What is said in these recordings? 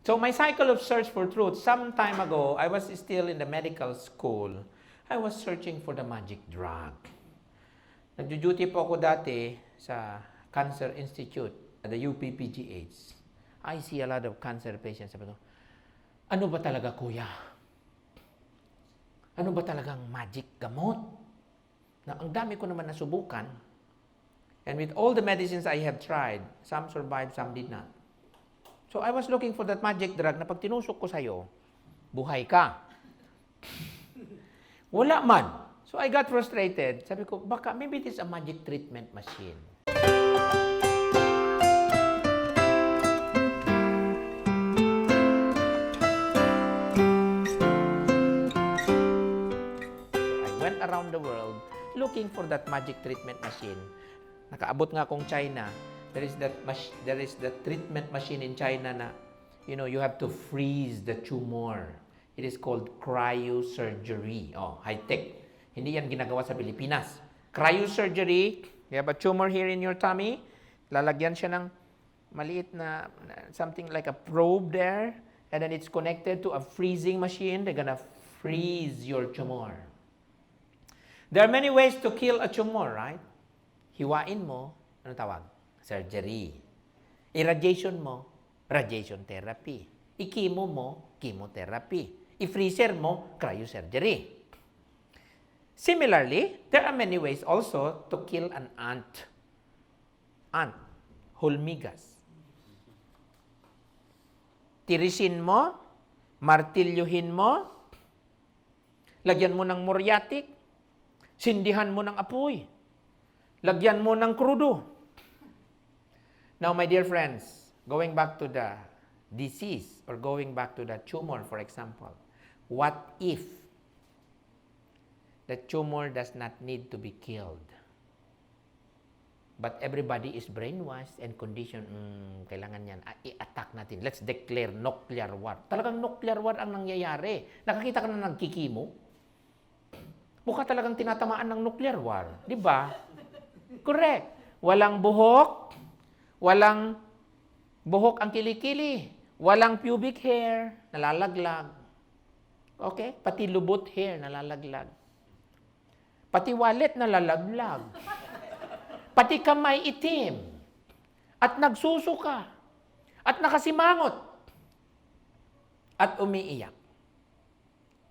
So my cycle of search for truth, some time ago, I was still in the medical school. I was searching for the magic drug. Nagjo-duty po ako dati sa Cancer Institute at the UPPGH. I see a lot of cancer patients. Sabi ko, ano ba talaga kuya? Ano ba talagang magic gamot? Na ang dami ko naman nasubukan. And with all the medicines I have tried, some survived, some did not. So I was looking for that magic drug na pag tinusok ko sa'yo, buhay ka. Wala man. So I got frustrated. Sabi ko, baka maybe it is a magic treatment machine. I went around the world looking for that magic treatment machine. Nakaabot nga akong China. There is that treatment machine in China na, you have to freeze the tumor. It is called cryosurgery. Oh, high-tech. Hindi yan ginagawa sa Pilipinas. Cryosurgery, you have a tumor here in your tummy, lalagyan siya ng maliit na something like a probe there, and then it's connected to a freezing machine. They're gonna freeze your tumor. There are many ways to kill a tumor, right? Hiwain mo, ano tawag? Surgery. I-radiation mo, radiation therapy. I-chemo mo, chemotherapy. I-freezer mo, cryosurgery. Similarly, there are many ways also to kill an ant. Ant, hulmigas. Tirisin mo, martilyuhin mo, lagyan mo ng muriatic, sindihan mo ng apoy, lagyan mo ng krudo. Now, my dear friends, going back to the disease or going back to the tumor, for example, what if the tumor does not need to be killed? But everybody is brainwashed and conditioned, kailangan yan, i-attack natin. Let's declare nuclear war. Talagang nuclear war ang nangyayari. Nakakita ka na nagkikimo? Mukha talagang tinatamaan ng nuclear war. Di ba? Correct. Walang buhok. Walang buhok ang kilikili. Walang pubic hair, nalalaglag. Okay? Pati lubot hair, nalalaglag. Pati wallet, nalalaglag. Pati kamay itim. At nagsusuka. At nakasimangot. At umiiyak.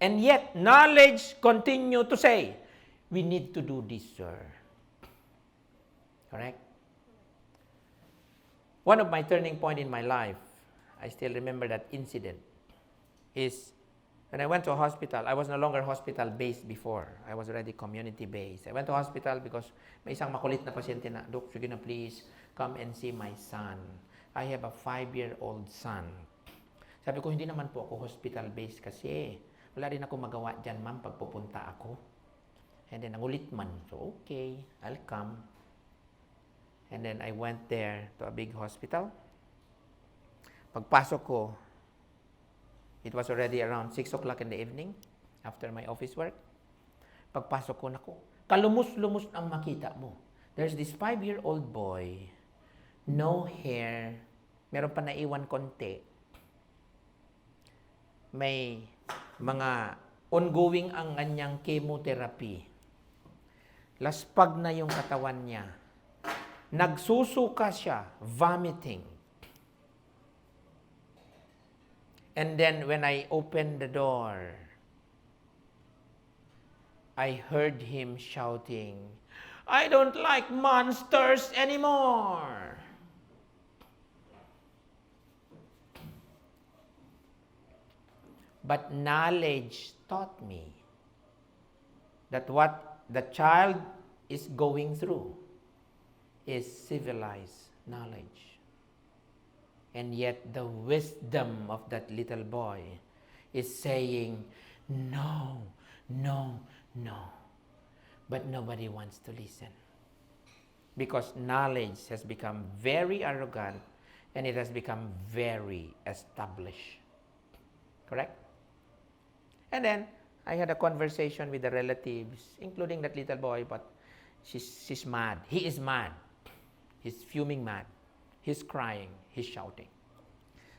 And yet, knowledge continue to say, we need to do this, sir. Correct? One of my turning point in my life, I still remember that incident, is when I went to a hospital. I was no longer hospital-based before. I was already community-based. I went to hospital because may isang makulit na pasyente na, Doc, sige na please, come and see my son. I have a 5-year-old son. Sabi ko, hindi naman po ako hospital-based kasi wala rin ako magawa dyan, ma'am, pag pupunta ako. And then, nangulit man. So, okay, I'll come. And then I went there to a big hospital. Pagpasok ko, it was already around 6 o'clock in the evening after my office work. Pagpasok ko, naku, kalumos-lumos ang makita mo. There's this 5-year-old boy, no hair, meron pa naiwan konti. May mga ongoing ang kanyang chemotherapy. Laspag na yung katawan niya. Nagsusuka siya, vomiting. And then when I opened the door, I heard him shouting, I don't like monsters anymore. But knowledge taught me that what the child is going through is civilized knowledge. And yet the wisdom of that little boy is saying, no, no, no. But nobody wants to listen. Because knowledge has become very arrogant and it has become very established. Correct? And then, I had a conversation with the relatives, including that little boy, but she's mad. He is mad. He's fuming mad. He's crying. He's shouting.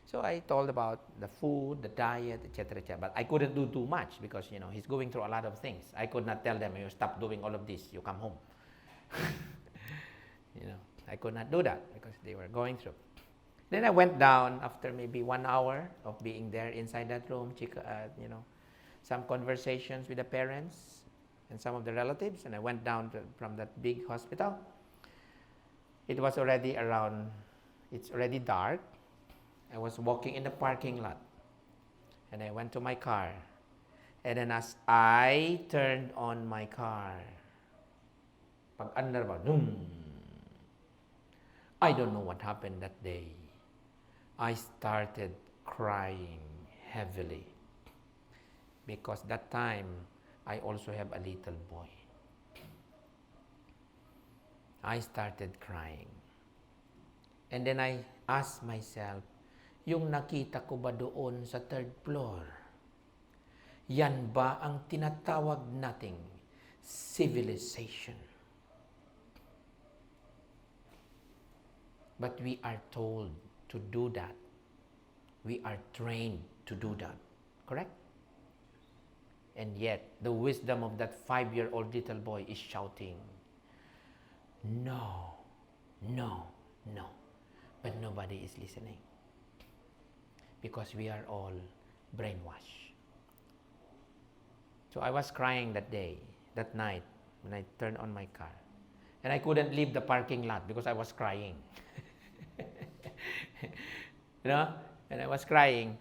So I told about the food, the diet, etc., etc. But I couldn't do too much because, he's going through a lot of things. I could not tell them, you stop doing all of this, you come home. I could not do that because they were going through. Then I went down after maybe 1 hour of being there inside that room, some conversations with the parents and some of the relatives, and I went down from that big hospital. It was it's already dark. I was walking in the parking lot, and I went to my car, and then as I turned on my car, pag-andar ba, I don't know what happened that day. I started crying heavily because that time I also have a little boy. I started crying. And then I asked myself, yung nakita ko ba doon sa 3rd floor, yan ba ang tinatawag nating civilization? But we are told to do that. We are trained to do that. Correct? And yet, the wisdom of that 5-year-old little boy is shouting, no, no, no. But nobody is listening. Because we are all brainwashed. So I was crying that day, that night, when I turned on my car. And I couldn't leave the parking lot because I was crying. And I was crying.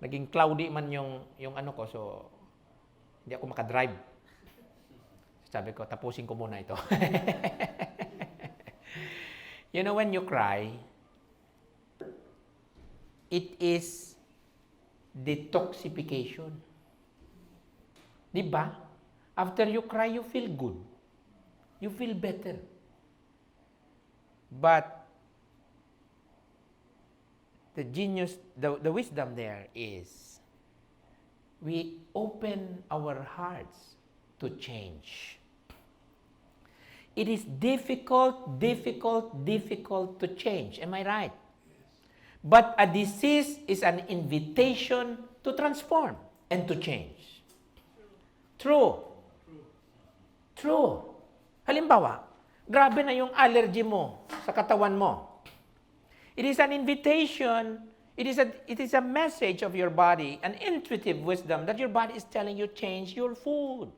Naging cloudy man yung ano ko, so hindi ako makadrive. Sabi ko, tapusin ko muna ito. When you cry, it is detoxification. Diba? After you cry, you feel good. You feel better. But the genius, the wisdom there is we open our hearts to change. It is difficult to change. Am I right? But a disease is an invitation to transform and to change. True. Halimbawa, grabe na yung allergy mo sa katawan mo. It is an invitation, it is a message of your body, an intuitive wisdom that your body is telling you change your food.